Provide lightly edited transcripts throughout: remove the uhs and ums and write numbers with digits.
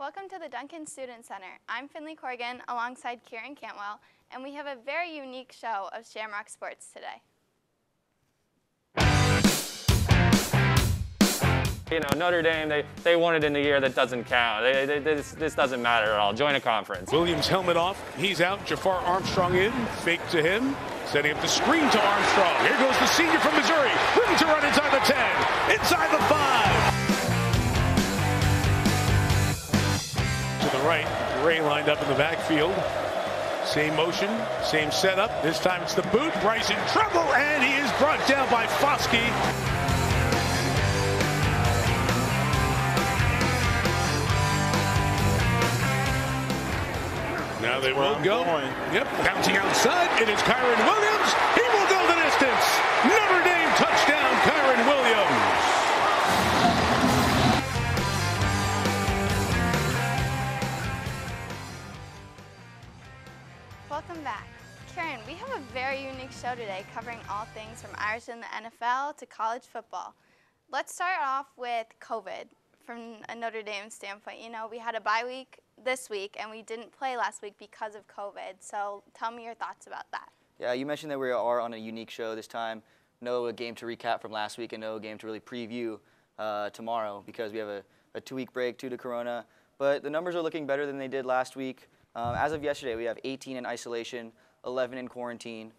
Welcome to the Duncan Student Center. I'm Finley Corrigan alongside Kieran Cantwell, and we have a very unique show of Shamrock sports today. You know, Notre Dame, they won it in the year that doesn't count. This doesn't matter at all. Join a conference. Williams helmet off. He's out. Jafar Armstrong in. Fake to him. Setting up the screen to Armstrong. Here goes the senior from Missouri. Room to run inside the 10. Inside the 5. To the right. Gray lined up in the backfield. Same motion. Same setup. This time it's the boot. Bryce in trouble. And he is brought down by Foskey. Now they will go. Yep, bouncing outside. It is Kyron Williams. He will go the distance. Notre Dame touchdown, Kyron Williams. Welcome back. Kieran, we have a very unique show today covering all things from Irish in the NFL to college football. Let's start off with COVID from a Notre Dame standpoint. You know, we had a bye week this week, and we didn't play last week because of COVID. So tell me your thoughts about that. Yeah, you mentioned that we are on a unique show this time. No game to recap from last week and no game to really preview tomorrow because we have a 2-week break due to Corona. But the numbers are looking better than they did last week. As of yesterday, we have 18 in isolation, 11 in quarantine.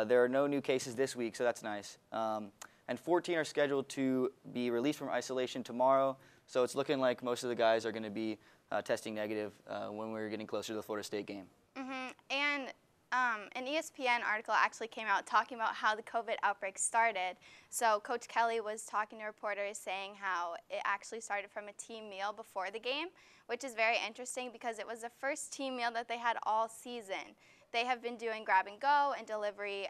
There are no new cases this week, so that's nice. And 14 are scheduled to be released from isolation tomorrow. So it's looking like most of the guys are going to be testing negative when we're getting closer to the Florida State game. And an ESPN article actually came out talking about how the COVID outbreak started. So Coach Kelly was talking to reporters saying how it actually started from a team meal before the game, which is very interesting because it was the first team meal that they had all season. They have been doing grab and go and delivery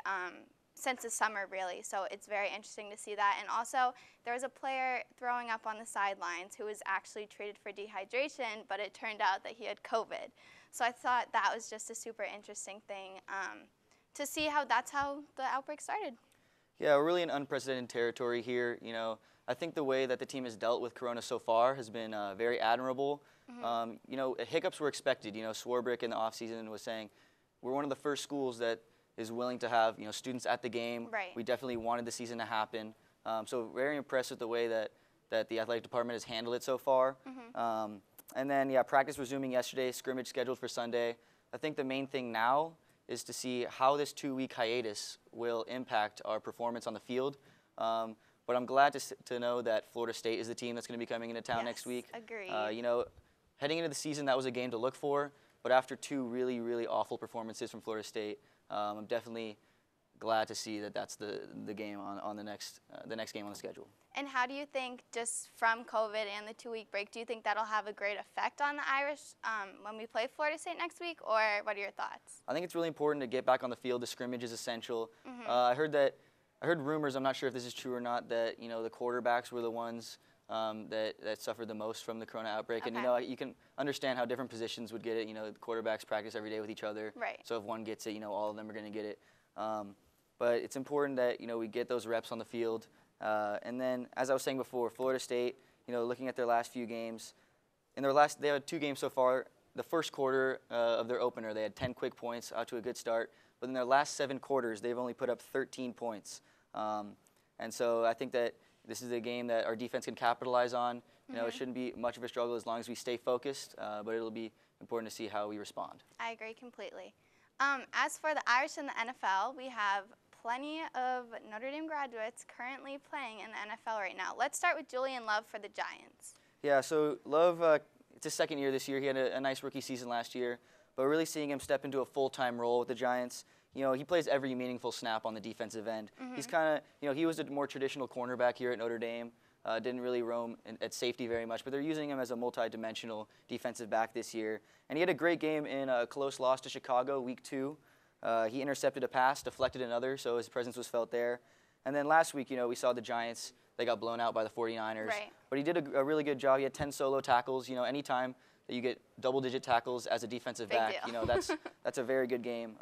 since the summer, really, so it's very interesting to see that. And also, there was a player throwing up on the sidelines who was actually treated for dehydration, but it turned out that he had COVID. So I thought that was just a super interesting thing to see how that's how the outbreak started. Yeah, we're really in unprecedented territory here. You know, I think the way that the team has dealt with Corona so far has been very admirable. You know, hiccups were expected. You know, Swarbrick in the offseason was saying, we're one of the first schools that is willing to have, you know, students at the game. Right. We definitely wanted the season to happen. So very impressed with the way that the athletic department has handled it so far. And then, yeah, practice resuming yesterday, scrimmage scheduled for Sunday. I think the main thing now is to see how this 2-week hiatus will impact our performance on the field. But I'm glad to know that Florida State is the team that's going to be coming into town next week. Agreed. You know, heading into the season, that was a game to look for. But after 2 really, really awful performances from Florida State, I'm definitely glad to see that that's the game on the next game on the schedule. And how do you think, just from COVID and the 2-week break, do you think that'll have a great effect on the Irish when we play Florida State next week, or what are your thoughts? I think it's really important to get back on the field. The scrimmage is essential. I heard rumors, I'm not sure if this is true or not, that, you know, the quarterbacks were the ones that suffered the most from the Corona outbreak. Okay. And, you know, you can understand how different positions would get it. You know, the quarterbacks practice every day with each other. Right. So if one gets it, you know, all of them are going to get it. But it's important that, you know, we get those reps on the field. And then, as I was saying before, Florida State, you know, looking at their last few games, they had 2 games so far. The first quarter of their opener, they had 10 quick points, out to a good start. But in their last 7 quarters, they've only put up 13 points. And so I think that this is a game that our defense can capitalize on. You know, it shouldn't be much of a struggle as long as we stay focused, but it'll be important to see how we respond. I agree completely. As for the Irish in the NFL, we have plenty of Notre Dame graduates currently playing in the NFL right now. Let's start with Julian Love for the Giants. Yeah, so Love, it's his second year this year. He had a nice rookie season last year, but really seeing him step into a full-time role with the Giants. You know, he plays every meaningful snap on the defensive end. He's kind of, you know, he was a more traditional cornerback here at Notre Dame. Didn't really roam at safety very much, but they're using him as a multi-dimensional defensive back this year. And he had a great game in a close loss to Chicago, week 2. He intercepted a pass, deflected another, so his presence was felt there. And then last week, you know, we saw the Giants. They got blown out by the 49ers. Right. But he did a really good job. He had 10 solo tackles. You know, anytime that you get double-digit tackles as a defensive back, you know, that's a very good game.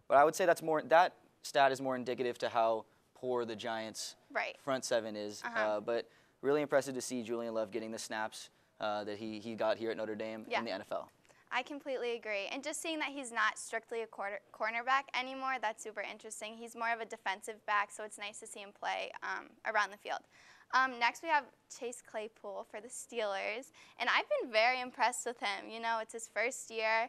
But I would say that stat is more indicative to how poor the Giants' front seven is. But really impressive to see Julian Love getting the snaps that he got here at Notre Dame in the NFL. I completely agree. And just seeing that he's not strictly a cornerback anymore, that's super interesting. He's more of a defensive back, so it's nice to see him play around the field. Next, we have Chase Claypool for the Steelers, and I've been very impressed with him. You know, it's his first year.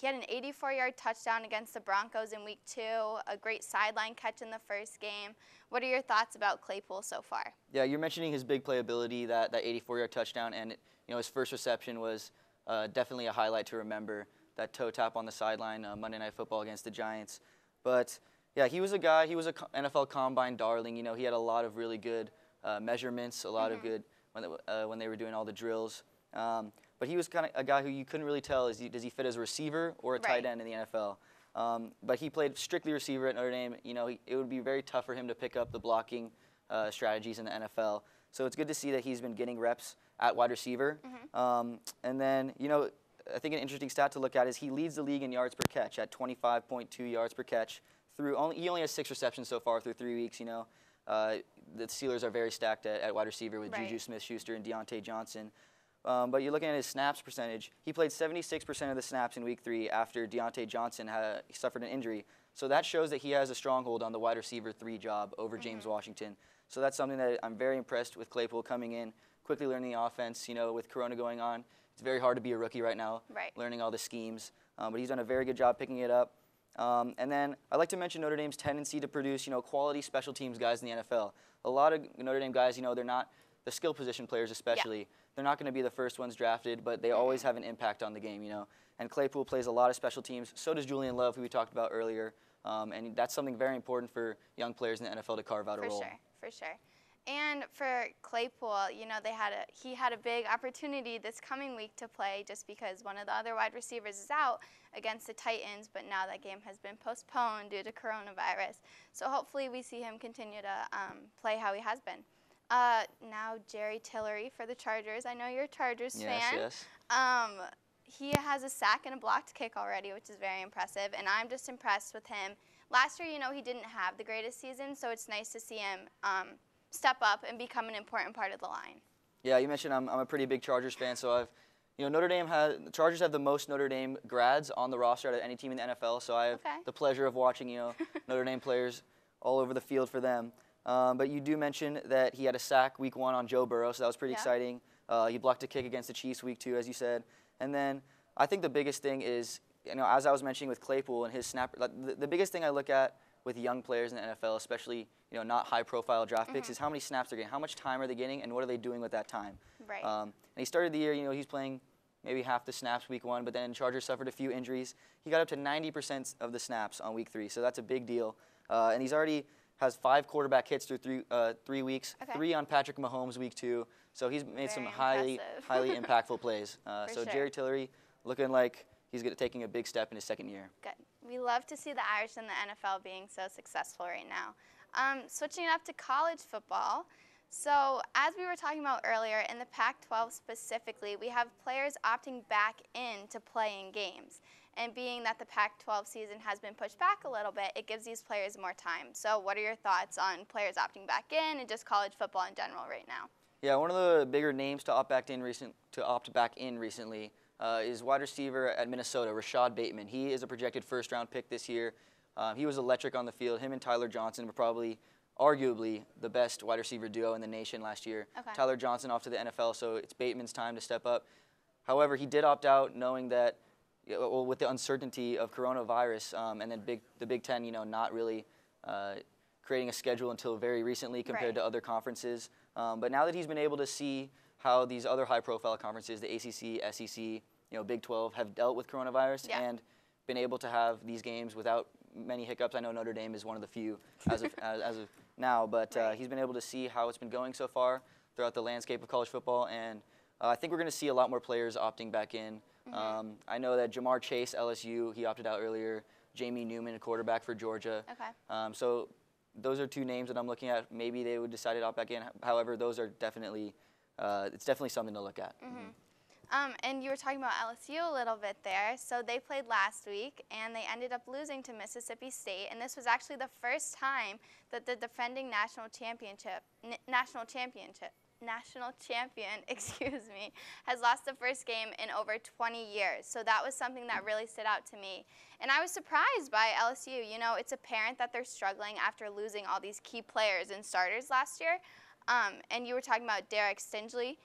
He had an 84-yard touchdown against the Broncos in Week 2, a great sideline catch in the first game. What are your thoughts about Claypool so far? Yeah, you're mentioning his big playability, that 84-yard touchdown, and his first reception was definitely a highlight to remember. That toe tap on the sideline, Monday Night Football against the Giants. But yeah, he was a guy. He was an NFL Combine darling. You know, he had a lot of really good measurements, a lot of good when they were doing all the drills. But he was kind of a guy who you couldn't really tell, does he fit as a receiver or a tight end in the NFL? But he played strictly receiver at Notre Dame. You know, it would be very tough for him to pick up the blocking strategies in the NFL. So it's good to see that he's been getting reps at wide receiver. And then, you know, I think an interesting stat to look at is he leads the league in yards per catch at 25.2 yards per catch. He only has 6 receptions so far through 3 weeks, you know. The Steelers are very stacked at wide receiver with Juju Smith-Schuster and Deontay Johnson. But you're looking at his snaps percentage. He played 76% of the snaps in Week 3 after Deontay Johnson suffered an injury. So that shows that he has a stronghold on the wide receiver 3 job over James Washington. So that's something that I'm very impressed with Claypool coming in, quickly learning the offense. You know, with Corona going on, it's very hard to be a rookie right now, learning all the schemes. But he's done a very good job picking it up. And then I'd like to mention Notre Dame's tendency to produce, you know, quality special teams guys in the NFL. A lot of Notre Dame guys, you know, they're not the skill position players especially. They're not going to be the first ones drafted, but they always have an impact on the game, you know. And Claypool plays a lot of special teams. So does Julian Love, who we talked about earlier. And that's something very important for young players in the NFL to carve out a role. For sure. And for Claypool, you know, he had a big opportunity this coming week to play just because one of the other wide receivers is out against the Titans, but now that game has been postponed due to coronavirus. So hopefully we see him continue to play how he has been. Now Jerry Tillery for the Chargers. I know you're a Chargers fan. Yes. He has a sack and a blocked kick already, which is very impressive, and I'm just impressed with him. Last year, you know, he didn't have the greatest season, so it's nice to see him step up and become an important part of the line. Yeah, you mentioned I'm a pretty big Chargers fan, so the Chargers have the most Notre Dame grads on the roster out of any team in the NFL, so I have the pleasure of watching, you know, Notre Dame players all over the field for them. But you do mention that he had a sack Week 1 on Joe Burrow, so that was pretty exciting. He blocked a kick against the Chiefs Week 2, as you said. And then I think the biggest thing is, you know, as I was mentioning with Claypool and his snap, the biggest thing I look at with young players in the NFL, especially, you know, not high-profile draft picks, is how many snaps they're getting, how much time are they getting, and what are they doing with that time. And he started the year, you know, he's playing maybe half the snaps Week 1, but then Chargers suffered a few injuries. He got up to 90% of the snaps on Week 3, so that's a big deal. And he's already has 5 quarterback hits through 3 weeks, 3 on Patrick Mahomes Week 2. So he's made some highly impactful plays. So Jerry Tillery looking like he's taking a big step in his second year. Good. We love to see the Irish in the NFL being so successful right now. Switching it up to college football. So as we were talking about earlier, in the Pac-12 specifically, we have players opting back in to play in games. And being that the Pac-12 season has been pushed back a little bit, it gives these players more time. So what are your thoughts on players opting back in and just college football in general right now? Yeah, one of the bigger names to opt back in recently is wide receiver at Minnesota, Rashad Bateman. He is a projected first-round pick this year. He was electric on the field. Him and Tyler Johnson were probably, arguably, the best wide receiver duo in the nation last year. Tyler Johnson off to the NFL, so it's Bateman's time to step up. However, he did opt out knowing that, well, with the uncertainty of coronavirus and then the Big Ten, you know, not really creating a schedule until very recently compared to other conferences. But now that he's been able to see how these other high-profile conferences, the ACC, SEC, you know, Big 12, have dealt with coronavirus and been able to have these games without many hiccups. I know Notre Dame is one of the few as of now, but he's been able to see how it's been going so far throughout the landscape of college football, and I think we're going to see a lot more players opting back in. I know that Jamar Chase, LSU, he opted out earlier. Jamie Newman, a quarterback for Georgia. So those are 2 names that I'm looking at. Maybe they would decide to opt back in. However, those are definitely, it's definitely something to look at. And you were talking about LSU a little bit there. So they played last week, and they ended up losing to Mississippi State. And this was actually the first time that the defending national champion national champion, excuse me, has lost the first game in over 20 years. So that was something that really stood out to me. And I was surprised by LSU. You know, it's apparent that they're struggling after losing all these key players and starters last year. And you were talking about Derek Stingley.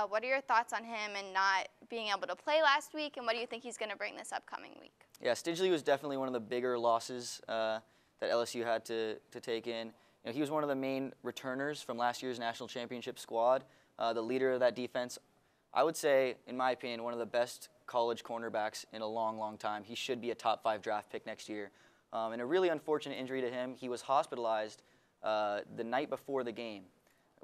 What are your thoughts on him and not being able to play last week, and what do you think he's going to bring this upcoming week? Yeah, Stingley was definitely one of the bigger losses that LSU had to take in. You know, he was one of the main returners from last year's national championship squad, the leader of that defense. I would say, in my opinion, one of the best college cornerbacks in a long, long time. He should be a top 5 draft pick next year. And a really unfortunate injury to him, he was hospitalized the night before the game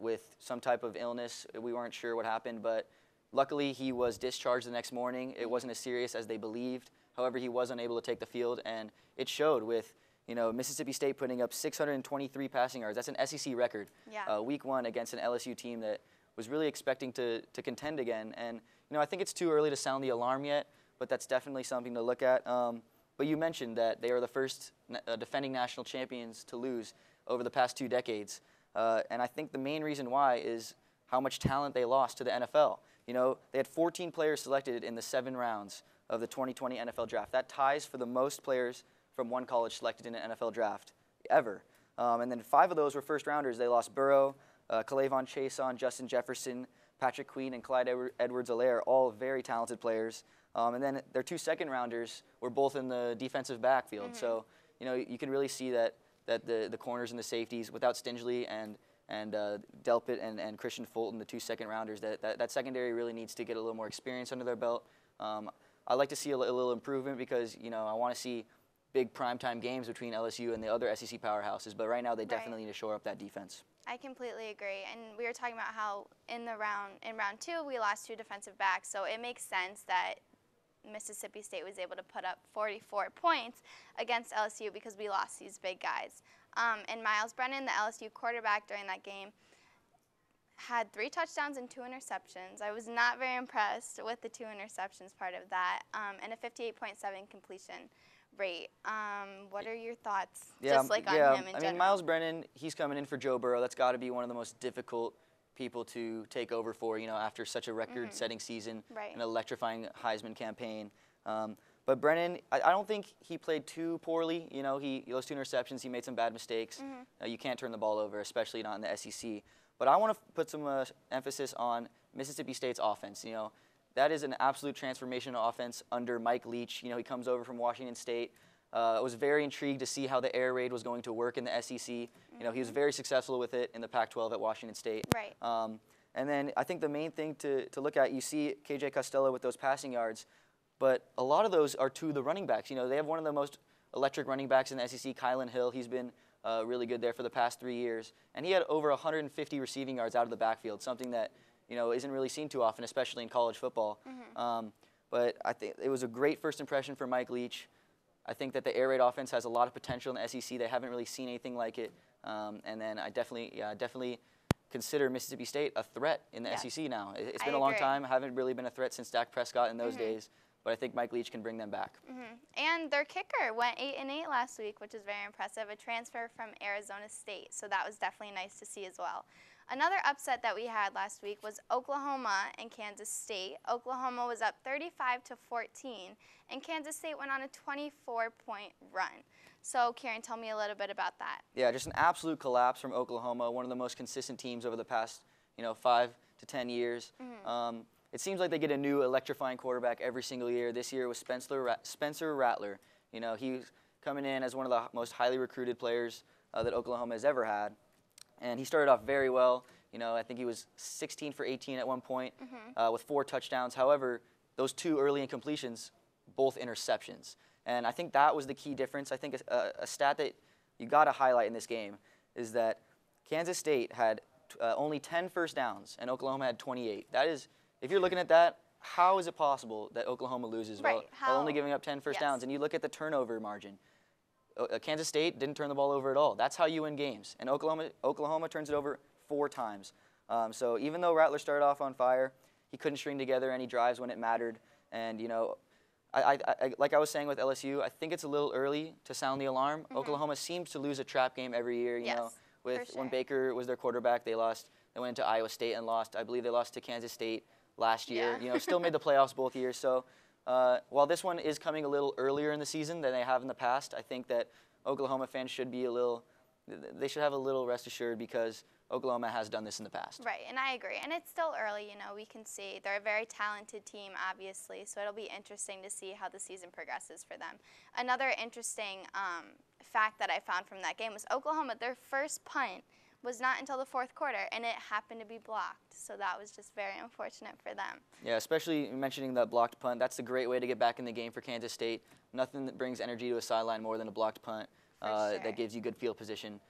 with some type of illness. We weren't sure what happened, but luckily he was discharged the next morning. It wasn't as serious as they believed. However, he was unable to take the field, and it showed with, you know, Mississippi State putting up 623 passing yards. That's an SEC record. Yeah. Week 1 against an LSU team that was really expecting to contend again. And, you know, I think it's too early to sound the alarm yet, but that's definitely something to look at. But you mentioned that they are the first defending national champions to lose over the past 2 decades. And I think the main reason why is how much talent they lost to the NFL. You know, they had 14 players selected in the 7 rounds of the 2020 NFL draft. That ties for the most players from one college selected in an NFL draft ever. And then 5 of those were first-rounders. They lost Burrow, K'Lavon Chaisson, Justin Jefferson, Patrick Queen, and Clyde Edwards-Helaire, all very talented players. And then their 2 second-rounders were both in the defensive backfield. So, you know, you can really see that the corners and the safeties, without Stingley and Delpit and Christian Fulton, the 2 second-rounders, that secondary really needs to get a little more experience under their belt. I'd like to see a little improvement because, you know, I want to see big primetime games between LSU and the other SEC powerhouses, but right now they definitely need to shore up that defense. I completely agree. And we were talking about how in round 2 we lost 2 defensive backs, so it makes sense that Mississippi State was able to put up 44 points against LSU because we lost these big guys. And Miles Brennan, the LSU quarterback during that game, had 3 touchdowns and 2 interceptions. I was not very impressed with the 2 interceptions part of that, and a 58.7 completion rate. What are your thoughts, just like on him in general? I mean, Miles Brennan, he's coming in for Joe Burrow. That's got to be one of the most difficult people to take over for, you know, after such a record-setting season, an electrifying Heisman campaign. But Brennan, I don't think he played too poorly. You know, those 2 interceptions, he made some bad mistakes. You can't turn the ball over, especially not in the SEC. But I want to put some emphasis on Mississippi State's offense. You know, that is an absolute transformational offense under Mike Leach. You know, he comes over from Washington State. I was very intrigued to see how the air raid was going to work in the SEC. You know, he was very successful with it in the Pac-12 at Washington State. Right. And then I think the main thing to look at, you see KJ Costello with those passing yards, but a lot of those are to the running backs. You know, they have one of the most electric running backs in the SEC, Kylan Hill. He's been really good there for the past 3 years. And he had over 150 receiving yards out of the backfield, something that, you know, isn't really seen too often, especially in college football. But I think it was a great first impression for Mike Leach. I think that the air raid offense has a lot of potential in the SEC. They haven't really seen anything like it. And then I definitely consider Mississippi State a threat in the SEC now. It's been a long time. I haven't really been a threat since Dak Prescott in those days. But I think Mike Leach can bring them back. And their kicker went 8-8 last week, which is very impressive, a transfer from Arizona State. So that was definitely nice to see as well. Another upset that we had last week was Oklahoma and Kansas State. Oklahoma was up 35-14, and Kansas State went on a 24-point run. So, Kieran, tell me a little bit about that. Yeah, just an absolute collapse from Oklahoma, one of the most consistent teams over the past, 5 to 10 years. It seems like they get a new electrifying quarterback every single year. This year was Spencer Rattler. You know, he's coming in as one of the most highly recruited players that Oklahoma has ever had. And he started off very well. You know, I think he was 16 for 18 at one point with 4 touchdowns. However, those 2 early incompletions, both interceptions. And I think that was the key difference. I think a stat that you got to highlight in this game is that Kansas State had only 10 first downs and Oklahoma had 28. That is, if you're looking at that, how is it possible that Oklahoma loses while only giving up 10 first downs? And you look at the turnover margin. Kansas State didn't turn the ball over at all. That's how you win games. And Oklahoma turns it over 4 times. So even though Rattler started off on fire, he couldn't string together any drives when it mattered. And, you know, like I was saying with LSU, I think it's a little early to sound the alarm. Oklahoma seems to lose a trap game every year. You know, when Baker was their quarterback, they lost They went into Iowa State and lost. I believe they lost to Kansas State last year. Yeah. You know, still made the playoffs both years. So while this one is coming a little earlier in the season than they have in the past, I think that Oklahoma fans should be they should have a little rest assured because Oklahoma has done this in the past. Right, and I agree. And it's still early, you know, we can see. They're a very talented team, obviously, so it'll be interesting to see how the season progresses for them. Another interesting fact that I found from that game was Oklahoma, their first punt was not until the fourth quarter, and it happened to be blocked. So that was just very unfortunate for them. Yeah, especially mentioning that blocked punt. That's a great way to get back in the game for Kansas State. Nothing that brings energy to a sideline more than a blocked punt Sure. that gives you good field position.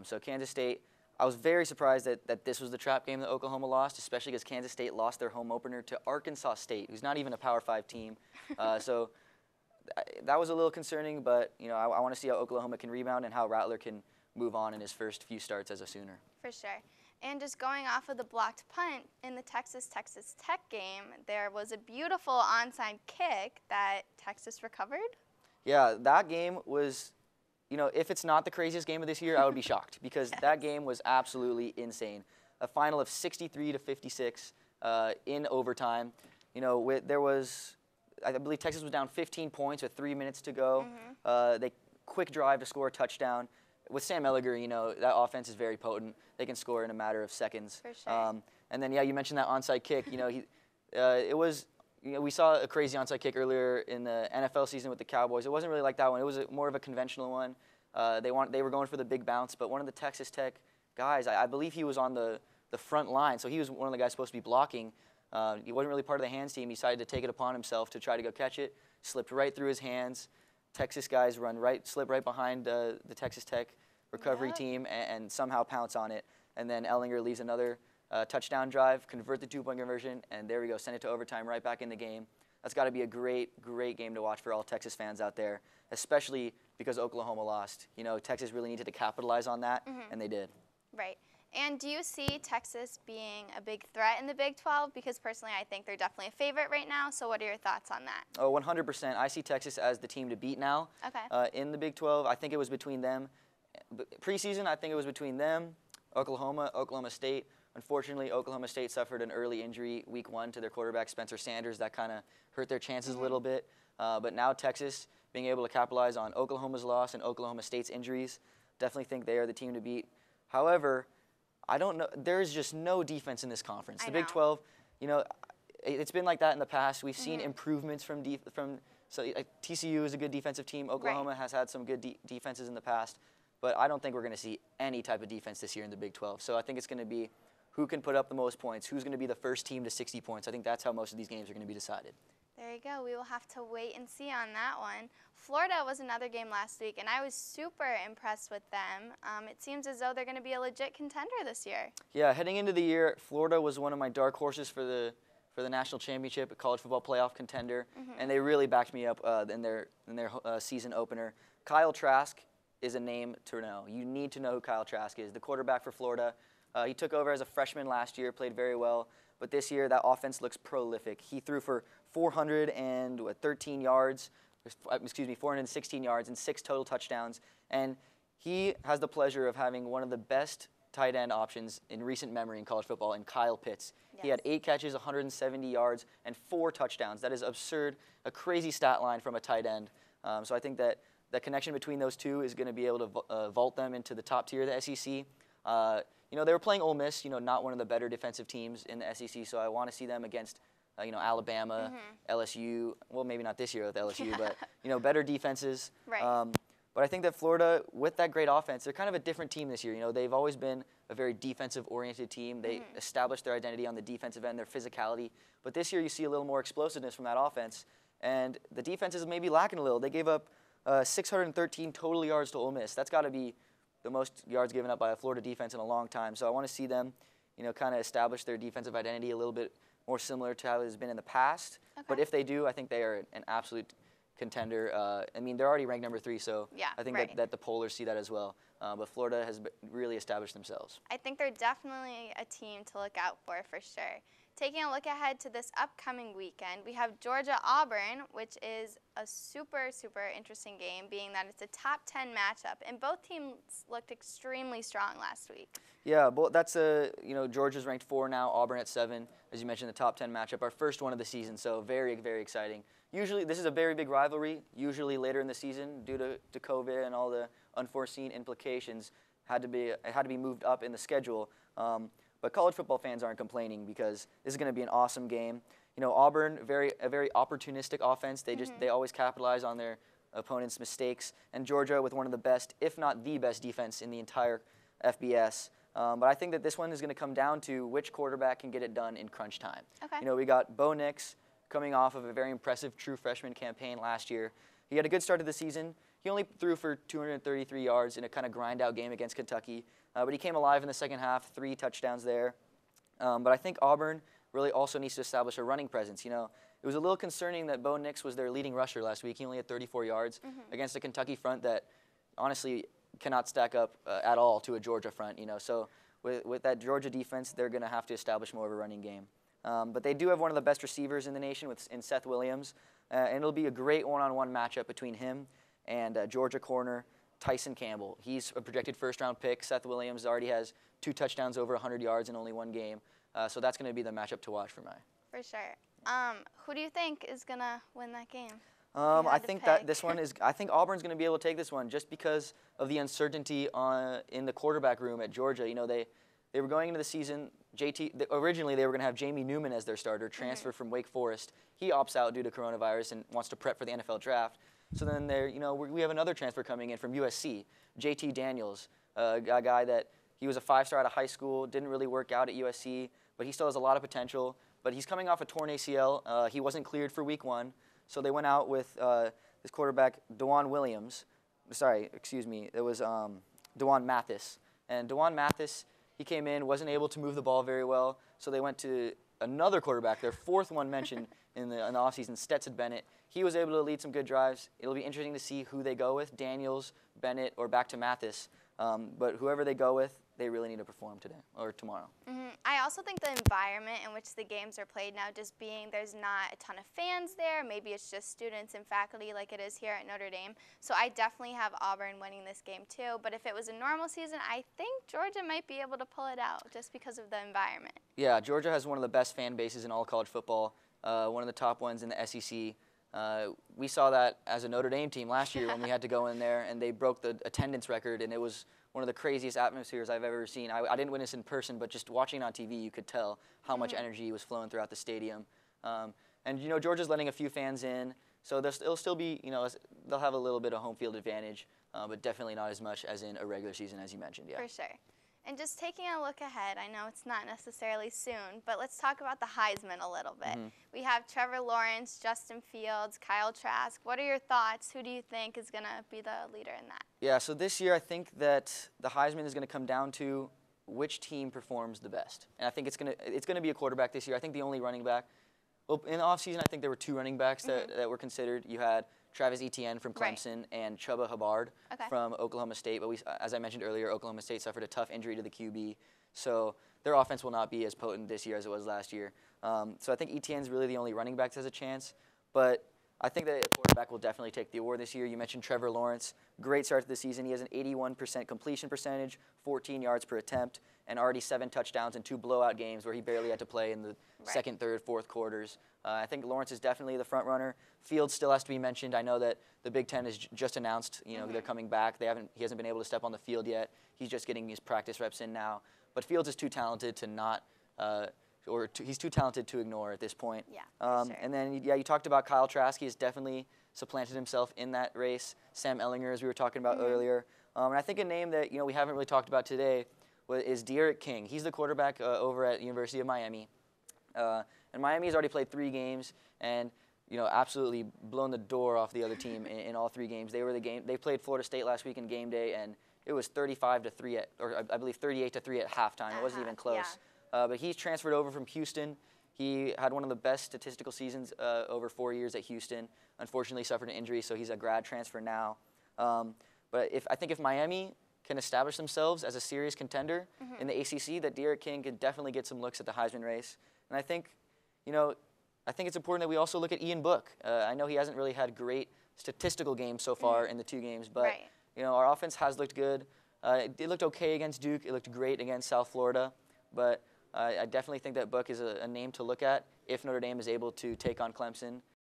So Kansas State, I was very surprised that this was the trap game that Oklahoma lost, especially because Kansas State lost their home opener to Arkansas State, who's not even a Power 5 team. So that was a little concerning, but you know, I want to see how Oklahoma can rebound and how Rattler can move on in his first few starts as a Sooner. For sure. And just going off of the blocked punt, in the Texas Tech game, there was a beautiful onside kick that Texas recovered. Yeah, that game was, you know, if it's not the craziest game of this year, I would be shocked because that game was absolutely insane. A final of 63-56 in overtime. You know, there was, I believe Texas was down 15 points with 3 minutes to go. They quick drive to score a touchdown. With Sam Ehlinger, you know, that offense is very potent. They can score in a matter of seconds. For sure. And then, yeah, you mentioned that onside kick. You know, it was, you know, we saw a crazy onside kick earlier in the NFL season with the Cowboys. It wasn't really like that one. It was more of a conventional one. They were going for the big bounce, but one of the Texas Tech guys, I believe he was on the front line, so he was one of the guys supposed to be blocking. He wasn't really part of the hands team. He decided to take it upon himself to try to go catch it. Slipped right through his hands. Texas guys slip right behind the Texas Tech recovery team and somehow pounce on it. And then Ehlinger leaves another touchdown drive, convert the two-point conversion, and there we go, send it to overtime, right back in the game. That's got to be a great game to watch for all Texas fans out there, especially because Oklahoma lost. You know, Texas really needed to capitalize on that, and they did. Right. And do you see Texas being a big threat in the Big 12? Because personally, I think they're definitely a favorite right now. So what are your thoughts on that? Oh, 100%. I see Texas as the team to beat now. Okay. In the Big 12, I think it was between them. Preseason, I think it was between them, Oklahoma State. Unfortunately, Oklahoma State suffered an early injury week 1 to their quarterback, Spencer Sanders. That kind of hurt their chances a little bit. But now Texas, being able to capitalize on Oklahoma's loss and Oklahoma State's injuries, definitely think they are the team to beat. However, I don't know. There's just no defense in this conference. The Big 12, you know, it's been like that in the past. We've seen improvements from TCU is a good defensive team. Oklahoma has had some good defenses in the past. But I don't think we're going to see any type of defense this year in the Big 12. So I think it's going to be who can put up the most points, who's going to be the first team to 60 points. I think that's how most of these games are going to be decided. There you go. We will have to wait and see on that one. Florida was another game last week, and I was super impressed with them. It seems as though they're going to be a legit contender this year. Yeah, heading into the year, Florida was one of my dark horses for the national championship, a college football playoff contender, and they really backed me up in their season opener. Kyle Trask is a name to know. You need to know who Kyle Trask is, the quarterback for Florida. He took over as a freshman last year, played very well, but this year that offense looks prolific. He threw for 416 yards and 6 total touchdowns, and he has the pleasure of having one of the best tight end options in recent memory in college football in Kyle Pitts. Yes. He had 8 catches, 170 yards, and 4 touchdowns. That is absurd, a crazy stat line from a tight end. So I think that the connection between those two is going to be able to vault them into the top tier of the SEC. You know, they were playing Ole Miss, you know, not one of the better defensive teams in the SEC, so I want to see them against, you know, Alabama, LSU. Well, maybe not this year with LSU, but, you know, better defenses. Right. But I think that Florida, with that great offense, they're kind of a different team this year. You know, they've always been a very defensive-oriented team. They established their identity on the defensive end, their physicality. But this year you see a little more explosiveness from that offense, and the defense is maybe lacking a little. They gave up 613 total yards to Ole Miss. That's got to be the most yards given up by a Florida defense in a long time. So I want to see them, you know, kind of establish their defensive identity a little bit more similar to how it has been in the past. Okay. But if they do, I think they are an absolute contender. I mean, they're already ranked number 3, so yeah, I think that the pollers see that as well. But Florida has really established themselves. I think they're definitely a team to look out for sure. taking a look ahead to this upcoming weekend, we have Georgia-Auburn, which is a super, super interesting game, being that it's a top 10 matchup, and both teams looked extremely strong last week. Yeah, well, that's Georgia's ranked 4 now, Auburn at 7, as you mentioned, the top 10 matchup, our first one of the season, so very, very exciting. Usually, this is a very big rivalry. Usually later in the season, due to COVID and all the unforeseen implications, it had to be moved up in the schedule. But college football fans aren't complaining because this is going to be an awesome game. You know, Auburn, a very opportunistic offense. They always capitalize on their opponents' mistakes. And Georgia with one of the best, if not the best, defense in the entire FBS. But I think that this one is going to come down to which quarterback can get it done in crunch time. Okay. You know, we got Bo Nix coming off of a very impressive true freshman campaign last year. He had a good start to the season. He only threw for 233 yards in a kind of grind-out game against Kentucky. But he came alive in the second half, 3 touchdowns there. But I think Auburn really also needs to establish a running presence. You know, it was a little concerning that Bo Nix was their leading rusher last week. He only had 34 yards against a Kentucky front that honestly cannot stack up at all to a Georgia front. You know, so with that Georgia defense, they're going to have to establish more of a running game. But they do have one of the best receivers in the nation in Seth Williams, and it'll be a great one-on-one matchup between him and Georgia corner Tyson Campbell. He's a projected first-round pick. Seth Williams already has 2 touchdowns over 100 yards in only 1 game. So that's going to be the matchup to watch for me. For sure. Who do you think is going to win that game? I think that this one is. I think Auburn's going to be able to take this one just because of the uncertainty in the quarterback room at Georgia. You know, they were going into the season. Originally they were going to have Jamie Newman as their starter, transfer from Wake Forest. He opts out due to coronavirus and wants to prep for the NFL draft. So then we have another transfer coming in from USC, JT Daniels, a guy that he was a 5-star out of high school, didn't really work out at USC, but he still has a lot of potential. But he's coming off a torn ACL. He wasn't cleared for week 1, so they went out with this quarterback, DeJuan Williams. Sorry, excuse me. It was DeJuan Mathis. And DeJuan Mathis, he came in, wasn't able to move the ball very well, so they went to another quarterback, their 4th one mentioned in the offseason, Stetson Bennett. He was able to lead some good drives. It'll be interesting to see who they go with, Daniels, Bennett, or back to Mathis. But whoever they go with, they really need to perform today or tomorrow. I also think the environment in which the games are played now, just being there's not a ton of fans there, maybe it's just students and faculty like it is here at Notre Dame. So I definitely have Auburn winning this game too. But if it was a normal season, I think Georgia might be able to pull it out just because of the environment. Yeah, Georgia has one of the best fan bases in all college football, one of the top ones in the SEC. We saw that as a Notre Dame team last year when we had to go in there and they broke the attendance record, and it was one of the craziest atmospheres I've ever seen. I didn't witness in person, but just watching on TV, you could tell how much energy was flowing throughout the stadium. And, you know, Georgia's letting a few fans in, so it'll still be, you know, they'll have a little bit of home field advantage, but definitely not as much as in a regular season, as you mentioned. Yeah. For sure. And just taking a look ahead, I know it's not necessarily soon, but let's talk about the Heisman a little bit. We have Trevor Lawrence, Justin Fields, Kyle Trask. What are your thoughts? Who do you think is going to be the leader in that? Yeah, so this year I think that the Heisman is going to come down to which team performs the best. And I think it's going to be a quarterback this year. I think the only running back, well, in the offseason, I think there were 2 running backs that were considered. You had Travis Etienne from Clemson and Chuba Hubbard from Oklahoma State. But as I mentioned earlier, Oklahoma State suffered a tough injury to the QB. So their offense will not be as potent this year as it was last year. So I think Etienne's really the only running back that has a chance. But I think that a quarterback will definitely take the award this year. You mentioned Trevor Lawrence. Great start to the season. He has an 81% completion percentage, 14 yards per attempt, and already 7 touchdowns in 2 blowout games where he barely had to play in the second, third, fourth quarters. I think Lawrence is definitely the front runner. Fields still has to be mentioned. I know that the Big Ten has just announced, you know, they're coming back. He hasn't been able to step on the field yet. He's just getting his practice reps in now. But Fields is too talented to not, he's too talented to ignore at this point. Yeah, for sure. And then, yeah, you talked about Kyle Trask. He has definitely supplanted himself in that race. Sam Ellinger, as we were talking about earlier. And I think a name that, you know, we haven't really talked about today is De'Aaron King. He's the quarterback over at University of Miami. And Miami has already played 3 games and, you know, absolutely blown the door off the other team in all 3 games. They played Florida State last week in game day, and it was 35-3 or I believe 38-3 at halftime. It wasn't even close. But he's transferred over from Houston. He had one of the best statistical seasons over 4 years at Houston. Unfortunately, suffered an injury, so he's a grad transfer now. But I think if Miami can establish themselves as a serious contender in the ACC, that De'Aaron King could definitely get some looks at the Heisman race. And I think, I think it's important that we also look at Ian Book. I know he hasn't really had great statistical games so far in the 2 games, but our offense has looked good. It looked okay against Duke. It looked great against South Florida, but I definitely think that Book is a name to look at if Notre Dame is able to take on Clemson.